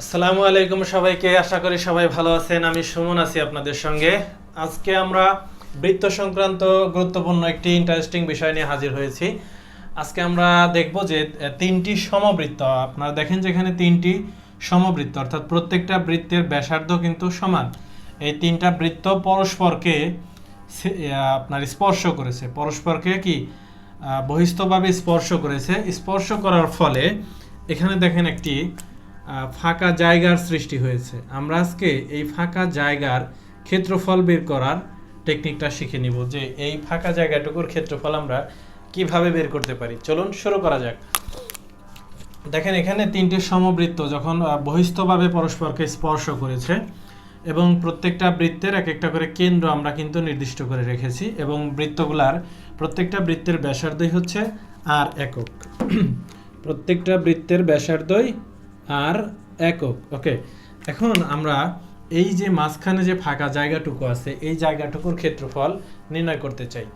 আসসালামু আলাইকুম সবাইকে, আশা করি সবাই ভালো আছেন। আমি সুমন আছি আপনাদের সঙ্গে। আজকে আমরা বৃত্ত সংক্রান্ত গুরুত্বপূর্ণ একটি ইন্টারেস্টিং বিষয় নিয়ে হাজির হয়েছি। আজকে আমরা দেখব যে তিনটি সমবৃত্ত, আপনারা দেখেন যেখানে তিনটি সমবৃত্ত, অর্থাৎ প্রত্যেকটা বৃত্তের ব্যাসার্ধ কিন্তু সমান। এই তিনটা বৃত্ত পরস্পরকে আপনার স্পর্শ করেছে, পরস্পরকে কি বহিস্থভাবে স্পর্শ করেছে। স্পর্শ করার ফলে এখানে দেখেন একটি ফাঁকা জায়গার সৃষ্টি হয়েছে। আমরা আজকে এই ফাঁকা জায়গার ক্ষেত্রফল বের করার টেকনিকটা শিখে নিব, যে এই ফাঁকা জায়গাটুকুর ক্ষেত্রফল আমরা কিভাবে বের করতে পারি। চলুন শুরু করা যাক। দেখেন এখানে তিনটি সমবৃত্ত যখন বহিস্থভাবে পরস্পরকে স্পর্শ করেছে এবং প্রত্যেকটা বৃত্তের এক একটা করে কেন্দ্র আমরা কিন্তু নির্দিষ্ট করে রেখেছি, এবং বৃত্তগুলার প্রত্যেকটা বৃত্তের ব্যাসার্ধই হচ্ছে আর একক। প্রত্যেকটা বৃত্তের ব্যাসার্ধই আর একক। ওকে, এখন আমরা এই যে মাঝখানে যে ফাঁকা জায়গাটুকু আছে, এই জায়গাটুকুর ক্ষেত্রফল নির্ণয় করতে চাই।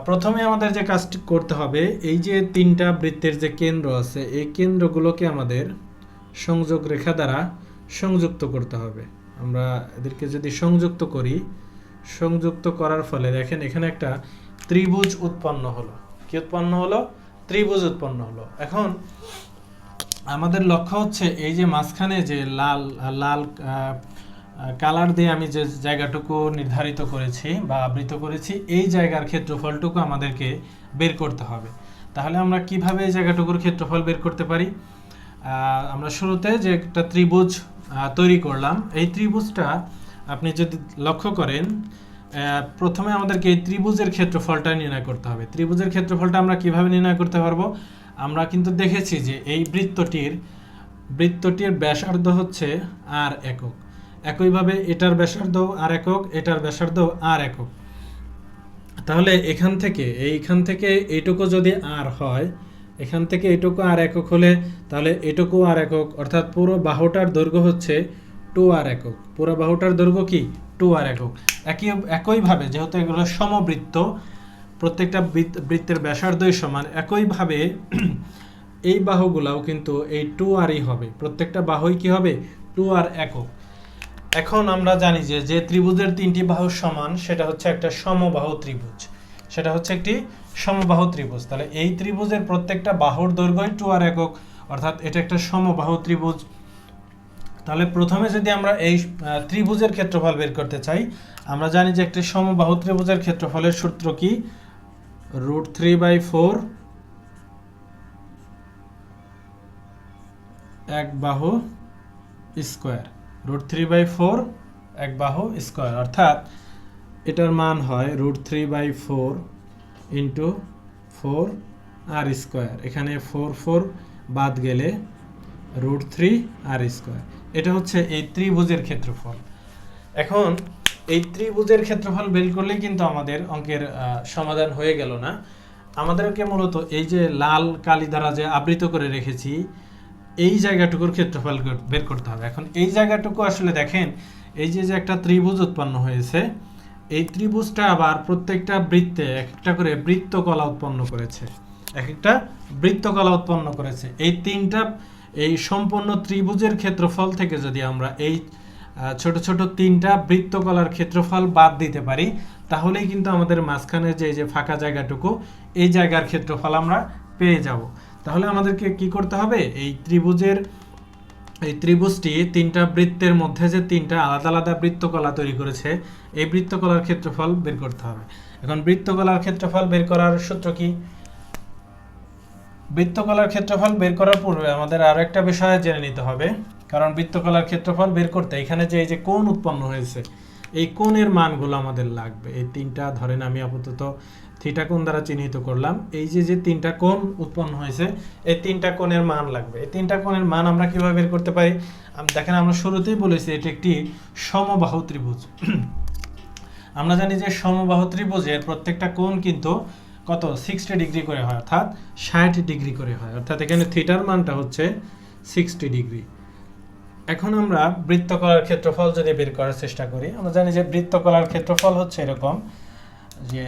প্রথমে আমাদের যে কাজটি করতে হবে, এই যে তিনটা বৃত্তের যে কেন্দ্র আছে, এই কেন্দ্রগুলোকে আমাদের সংযোগ রেখা দ্বারা সংযুক্ত করতে হবে। আমরা এদেরকে যদি সংযুক্ত করি, সংযুক্ত করার ফলে দেখেন এখানে একটা ত্রিভুজ উৎপন্ন হলো। কি উৎপন্ন হলো? ত্রিভুজ উৎপন্ন হলো। এখন আমাদের লক্ষ্য হচ্ছে এই যে মাঝখানে যে লাল লাল কালার দিয়ে আমি যে জায়গাটুকু নির্ধারিত করেছি বা আবৃত করেছি, এই জায়গার ক্ষেত্রফলটুকু আমাদেরকে বের করতে হবে। তাহলে আমরা কিভাবে এই জায়গাটুকুর ক্ষেত্রফল বের করতে পারি? আমরা শুরুতে যে একটা ত্রিভুজ তৈরি করলাম, এই ত্রিভুজটা আপনি যদি লক্ষ্য করেন, প্রথমে আমাদেরকে এই ত্রিভুজের ক্ষেত্রফলটা নির্ণয় করতে হবে। ত্রিভুজের ক্ষেত্রফলটা আমরা কিভাবে নির্ণয় করতে পারবো? আমরা কিন্তু দেখেছি যে এই বৃত্তটির ব্যাসার্ধ হচ্ছে আর একক। একইভাবে এটার ব্যাসার্ধ আর একক, এটার ব্যাসার্ধ আর একক। তাহলে এইখান থেকে এইটুকু যদি আর হয়, এখান থেকে এইটুকু আর একক হলে তাহলে এটুকু আর একক, অর্থাৎ পুরো বাহুটার দৈর্ঘ্য হচ্ছে 2 আর একক। পুরো বাহুটার দৈর্ঘ্য কি 2 আর একক। একইভাবে যেহেতু এগুলো সমবৃত্ত, প্রত্যেকটা বৃত্তের ব্যাসার্ধই সমান, একইভাবে এই বাহুগুলাও কিন্তু এই 2 আরই হবে। প্রত্যেকটা বাহুই কি হবে? 2 আর একক। এখন আমরা জানি যে যে ত্রিভুজের তিনটি বাহু সমান, সেটা হচ্ছে একটা সমবাহু ত্রিভুজ। সেটা হচ্ছে একটি সমবাহু ত্রিভুজ। তাহলে এই ত্রিভুজের প্রত্যেকটা বাহুর দৈর্ঘ্যই 2 আর একক, অর্থাৎ এটা একটা সমবাহু ত্রিভুজ। তাহলে প্রথমে যদি আমরা এই ত্রিভুজের ক্ষেত্রফল বের করতে চাই, আমরা জানি যে একটি সমবাহু ত্রিভুজের ক্ষেত্রফলের সূত্র কি? √3/4 এক বাহু স্কোয়ার। √3/4 এক বাহু স্কোয়ার, অর্থাৎ এটার মান হয় √3/4 ইন্টু 4 আর স্কোয়ার। এখানে 4 বাদ গেলে √3 আর স্কোয়ার। এটা হচ্ছে এই ত্রিভুজের ক্ষেত্রফল। এখন এই ত্রিভুজের ক্ষেত্রফল বের করলেই কিন্তু আমাদের অঙ্কের সমাধান হয়ে গেল না। আমাদেরকে মূলত এই যে লাল কালি দ্বারা যে আবৃত করে রেখেছি, এই জায়গাটুকুর ক্ষেত্রফল বের করতে হবে। এখন এই জায়গাটুকু আসলে দেখেন, এই যে একটা ত্রিভুজ উৎপন্ন হয়েছে, এই ত্রিভুজটা আবার প্রত্যেকটা বৃত্তে এক একটা করে বৃত্তকলা উৎপন্ন করেছে, এক একটা বৃত্তকলা উৎপন্ন করেছে। এই সম্পূর্ণ ত্রিভুজের ক্ষেত্রফল থেকে যদি আমরা এই ছোট ছোট তিনটা বৃত্তকলার ক্ষেত্রফল বাদ দিতে পারি, তাহলেই কিন্তু আমাদের মাঝখানে যে ফাঁকা জায়গাটুকু, এই জায়গার ক্ষেত্রফল আমরা পেয়ে যাব। তাহলে আমাদেরকে কি করতে হবে? এই ত্রিভুজটি তিনটা বৃত্তের মধ্যে যে তিনটা আলাদা আলাদা বৃত্তকলা তৈরি করেছে, এই বৃত্তকলার ক্ষেত্রফল বের করতে হবে। এখন বৃত্তকলার ক্ষেত্রফল বের করার সূত্র কি? বৃত্তকলার ক্ষেত্রফল বের করার পূর্বে আমাদের আরো একটা বিষয় জেনে নিতে হবে, কারণ বৃত্তকলার ক্ষেত্রফল বের করতে এখানে যে এই যে কোণ উৎপন্ন হয়েছে, এই কোণের মানগুলো আমাদের লাগবে। এই তিনটা ধরেন আমি আপাতত থিটা কোণ দ্বারা চিহ্নিত করলাম। এই যে তিনটা কোণ উৎপন্ন হয়েছে, এই তিনটা কোণের মান লাগবে। এই তিনটা কোণের মান আমরা কিভাবে বের করতে পারি? দেখেন আমরা শুরুতেই বলেছি এটি একটি সমবাহু ত্রিভুজ। আমরা জানি যে সমবাহু ত্রিভুজের প্রত্যেকটা কোণ কিন্তু কত? 60 ডিগ্রি করে হয়, অর্থাৎ 60 ডিগ্রি করে হয়, অর্থাৎ এখানে থিটার মানটা হচ্ছে 60 ডিগ্রি। এখন আমরা বৃত্তকলার ক্ষেত্রফল যদি বের করার চেষ্টা করি, আমরা জানি যে বৃত্তকলার ক্ষেত্রফল হচ্ছে এরকম, যে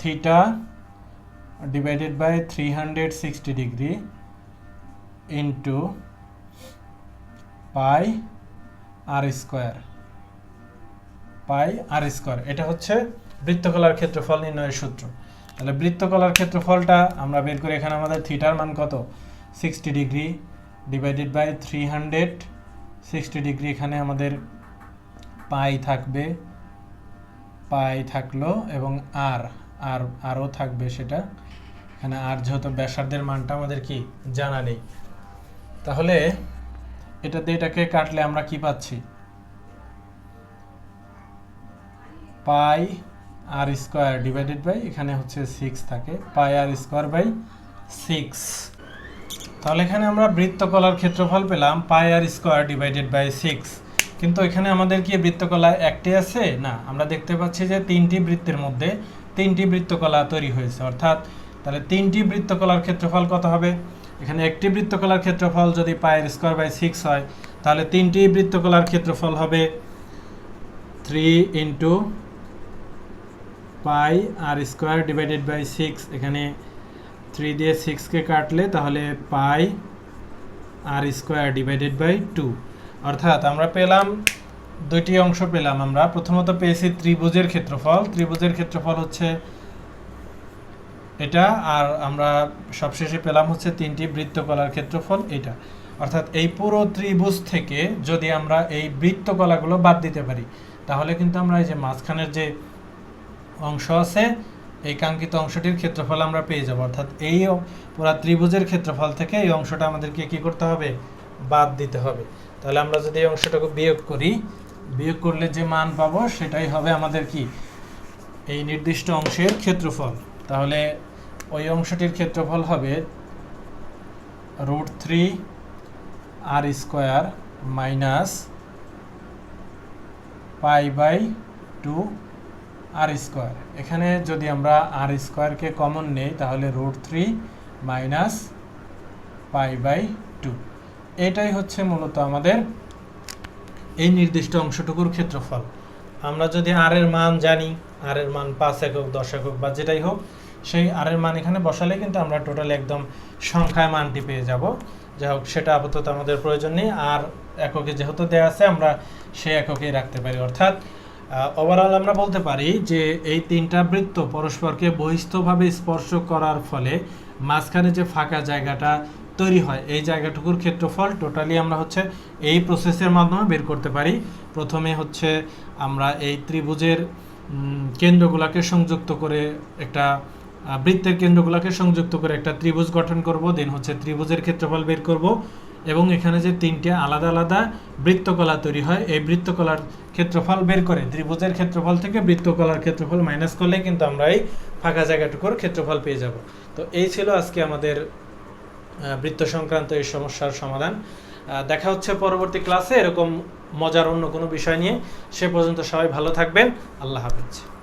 theta divided by 360 degree into pi r square, pi r square. এটা হচ্ছে বৃত্তকলার ক্ষেত্রফল নির্ণয়ের সূত্র। তাহলে বৃত্তকলার ক্ষেত্রফলটা আমরা বের করি। এখানে আমাদের থিটার মান কত, 60 ডিগ্রি ডিভাইডেড বাই 360 ডিগ্রি। এখানে আমাদের পাই থাকবে, পাই থাকলো, এবং আরও থাকবে সেটা। এখানে আর যেহেতু ব্যাসার্ধের মানটা আমাদের কি জানা নেই, তাহলে এটাতে এটাকে কাটলে আমরা কি পাচ্ছি, পাই আর স্কোয়ার ডিভাইডেড বাই, এখানে হচ্ছে 6 থাকে, পাই আর স্কোয়ার বাই 6। তাহলে এখানে আমরা বৃত্তকলার ক্ষেত্রফল পেলাম পাই আর স্কোয়ার ডিভাইডেড বাই 6। কিন্তু এখানে আমাদের কি বৃত্তকলা একটি আছে না, আমরা দেখতে পাচ্ছি যে 3টি বৃত্তের মধ্যে 3টি বৃত্তকলা তৈরি হয়েছে। অর্থাৎ তাহলে 3টি বৃত্তকলার ক্ষেত্রফল কত হবে, এখানে একটি বৃত্তকলার ক্ষেত্রফল যদি পাই আর স্কোয়ার বাই 6 হয়, তাহলে 3টি বৃত্তকলার ক্ষেত্রফল হবে 3 into pi r square divided by 6। এখানে 3 দিয়ে 6কে কাটলে তাহলে pi r square divided by 2। অর্থাৎ আমরা পেলাম দুইটি অংশ পেলাম। আমরা প্রথমত পেয়েছি ত্রিভুজের ক্ষেত্রফল, ত্রিভুজের ক্ষেত্রফল হচ্ছে এটা, আর আমরা সবশেষে পেলাম হচ্ছে 3টি বৃত্তকলার ক্ষেত্রফল এটা। অর্থাৎ এই পুরো ত্রিভুজ থেকে যদি আমরা এই বৃত্তকলাগুলো বাদ দিতে পারি, তাহলে কিন্তু আমরা এই যে মাঝখানের যে অংশ আছে এই কাঙ্ক্ষিত অংশটির ক্ষেত্রফল আমরা পেয়ে যাব। অর্থাৎ এই পুরো ত্রিভুজের ক্ষেত্রফল থেকে এই অংশটা আমাদেরকে কি করতে হবে, বাদ দিতে হবে। তাহলে আমরা যদি এই অংশটাকে বিয়োগ করি, বিয়োগ করলে যে মান পাবো সেটাই হবে আমাদের কি এই নির্দিষ্ট অংশের ক্ষেত্রফল। তাহলে ওই অংশটির ক্ষেত্রফল হবে √3 r square minus pi by 2 r square. এখানে যদি আমরা আর স্কোয়ারকে কমন নেই তাহলে √3 মাইনাস পাই বাই 2। এটাই হচ্ছে মূলত আমাদের এই নির্দিষ্ট অংশটুকুর ক্ষেত্রফল। আমরা যদি আর এর মান জানি, আর এর মান 5 একক 10 একক বা যেটাই হোক, সেই আর এর মান এখানে বসালে কিন্তু আমরা টোটাল একদম সংখ্যায় মানটি পেয়ে যাব। যাই হোক, সেটা আপাতত আমাদের প্রয়োজন নেই। আর এককে যেহেতু দেওয়া আছে আমরা সেই এককেই রাখতে পারি। অর্থাৎ ওভারঅল আমরা বলতে পারি যে এই 3টা বৃত্ত পরস্পরকে বহিস্থভাবে স্পর্শ করার ফলে মাঝখানে যে ফাঁকা জায়গাটা তৈরি হয় এই জায়গাটুকুর ক্ষেত্রফল টোটালি আমরা হচ্ছে এই প্রসেসের মাধ্যমে বের করতে পারি। প্রথমে হচ্ছে আমরা এই ত্রিভুজের কেন্দ্রগুলোকে সংযুক্ত করে একটা বৃত্তের কেন্দ্রগুলোকে সংযুক্ত করে একটা ত্রিভুজ গঠন করব, দেন হচ্ছে ত্রিভুজের ক্ষেত্রফল বের করব, এবং এখানে যে 3টে আলাদা আলাদা বৃত্তকলা তৈরি হয় এই বৃত্তকলার ক্ষেত্রফল বের করে ত্রিভুজের ক্ষেত্রফল থেকে বৃত্তকলার ক্ষেত্রফল মাইনাস করলে কিন্তু আমরা এই ফাঁকা জায়গাটুকুর ক্ষেত্রফল পেয়ে যাব। তো এই ছিল আজকে আমাদের বৃত্ত সংক্রান্ত এই সমস্যার সমাধান। দেখা হচ্ছে পরবর্তী ক্লাসে এরকম মজার অন্য কোনো বিষয় নিয়ে। সে পর্যন্ত সবাই ভালো থাকবেন। আল্লাহ হাফেজ।